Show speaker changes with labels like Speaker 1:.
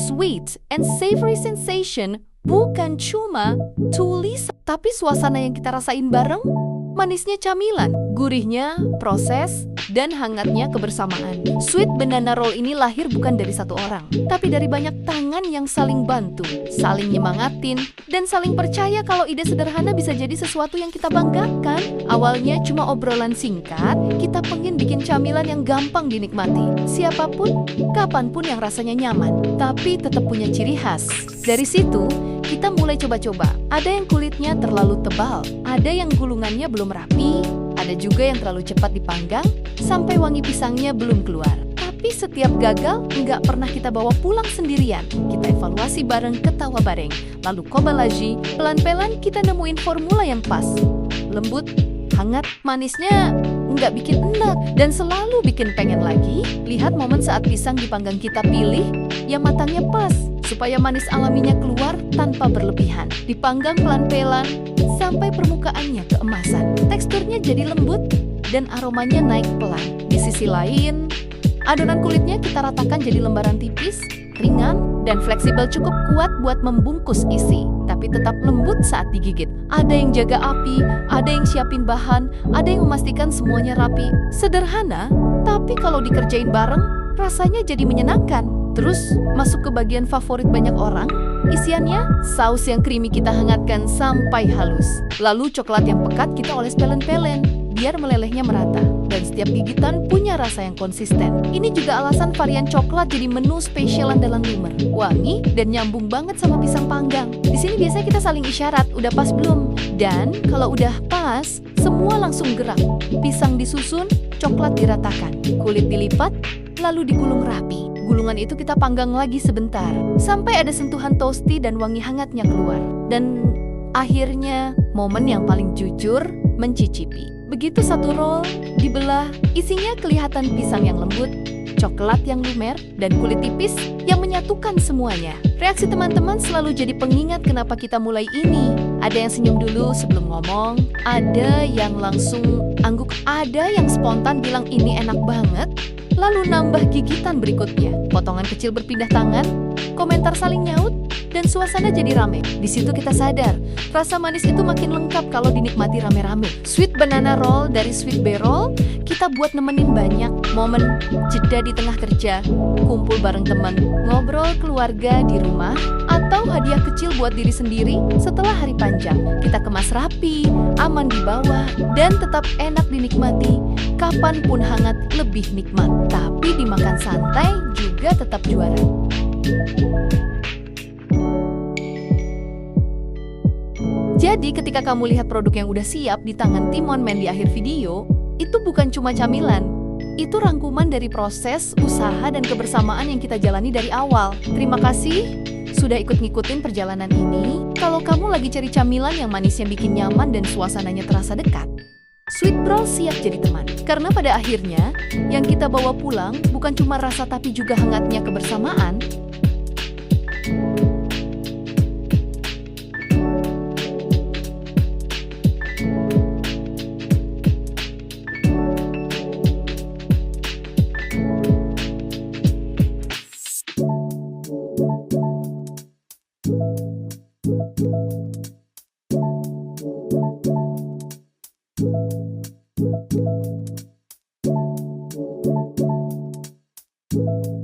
Speaker 1: sweet and savory sensation bukan cuma tulisan, tapi suasana yang kita rasain bareng, manisnya camilan, gurihnya proses, dan hangatnya kebersamaan. Sweet banana roll ini lahir bukan dari satu orang, tapi dari banyak tangan yang saling bantu, saling nyemangatin, dan saling percaya kalau ide sederhana bisa jadi sesuatu yang kita banggakan. Awalnya cuma obrolan singkat, kita pengen bikin camilan yang gampang dinikmati. Siapapun, kapanpun yang rasanya nyaman, tapi tetap punya ciri khas. Dari situ, kita mulai coba-coba. Ada yang kulitnya terlalu tebal, ada yang gulungannya belum rapi, ada juga yang terlalu cepat dipanggang, sampai wangi pisangnya belum keluar. Tapi setiap gagal, nggak pernah kita bawa pulang sendirian. Kita evaluasi bareng, ketawa bareng. Lalu kobalaji, pelan-pelan kita nemuin formula yang pas. Lembut, hangat, manisnya nggak bikin enak, dan selalu bikin pengen lagi. Lihat momen saat pisang dipanggang kita pilih, yang matangnya pas, supaya manis alaminya keluar tanpa berlebihan. Dipanggang pelan-pelan, sampai permukaannya keemasan. Teksturnya jadi lembut, dan aromanya naik pelan. Di sisi lain, adonan kulitnya kita ratakan jadi lembaran tipis, ringan, dan fleksibel, cukup kuat buat membungkus isi, tapi tetap lembut saat digigit. Ada yang jaga api, ada yang siapin bahan, ada yang memastikan semuanya rapi. Sederhana, tapi kalau dikerjain bareng, rasanya jadi menyenangkan. Terus, masuk ke bagian favorit banyak orang, isiannya, saus yang creamy kita hangatkan sampai halus. Lalu coklat yang pekat kita oles pelen-pelen, biar melelehnya merata. Dan setiap gigitan punya rasa yang konsisten. Ini juga alasan varian coklat jadi menu spesial andalan Lumer. Wangi dan nyambung banget sama pisang panggang. Di sini biasanya kita saling isyarat, udah pas belum? Dan kalau udah pas, semua langsung gerak. Pisang disusun, coklat diratakan, kulit dilipat, lalu digulung rapi. Gulungan itu kita panggang lagi sebentar, sampai ada sentuhan toasty dan wangi hangatnya keluar. Dan akhirnya, momen yang paling jujur, mencicipi. Begitu satu roll dibelah, isinya kelihatan pisang yang lembut, coklat yang lumer, dan kulit tipis yang menyatukan semuanya. Reaksi teman-teman selalu jadi pengingat kenapa kita mulai ini. Ada yang senyum dulu sebelum ngomong, ada yang langsung angguk, ada yang spontan bilang ini enak banget, lalu nambah gigitan berikutnya. Potongan kecil berpindah tangan, komentar saling nyaut, dan suasana jadi rame. Di situ kita sadar, rasa manis itu makin lengkap kalau dinikmati rame-rame. Sweet banana roll dari Sweet Barrel, kita buat nemenin banyak momen jeda di tengah kerja, kumpul bareng teman, ngobrol keluarga di rumah, atau hadiah kecil buat diri sendiri setelah hari panjang. Kita kemas rapi, aman dibawa, dan tetap enak dinikmati. Kapanpun hangat lebih nikmat, tapi dimakan santai juga tetap juara. Jadi ketika kamu lihat produk yang udah siap di tangan tim One Man di akhir video, itu bukan cuma camilan. Itu rangkuman dari proses, usaha, dan kebersamaan yang kita jalani dari awal. Terima kasih sudah ikut ngikutin perjalanan ini. Kalau kamu lagi cari camilan yang manisnya bikin nyaman dan suasananya terasa dekat, Sweet Barrel siap jadi teman. Karena pada akhirnya, yang kita bawa pulang bukan cuma rasa tapi juga hangatnya kebersamaan. Thank you.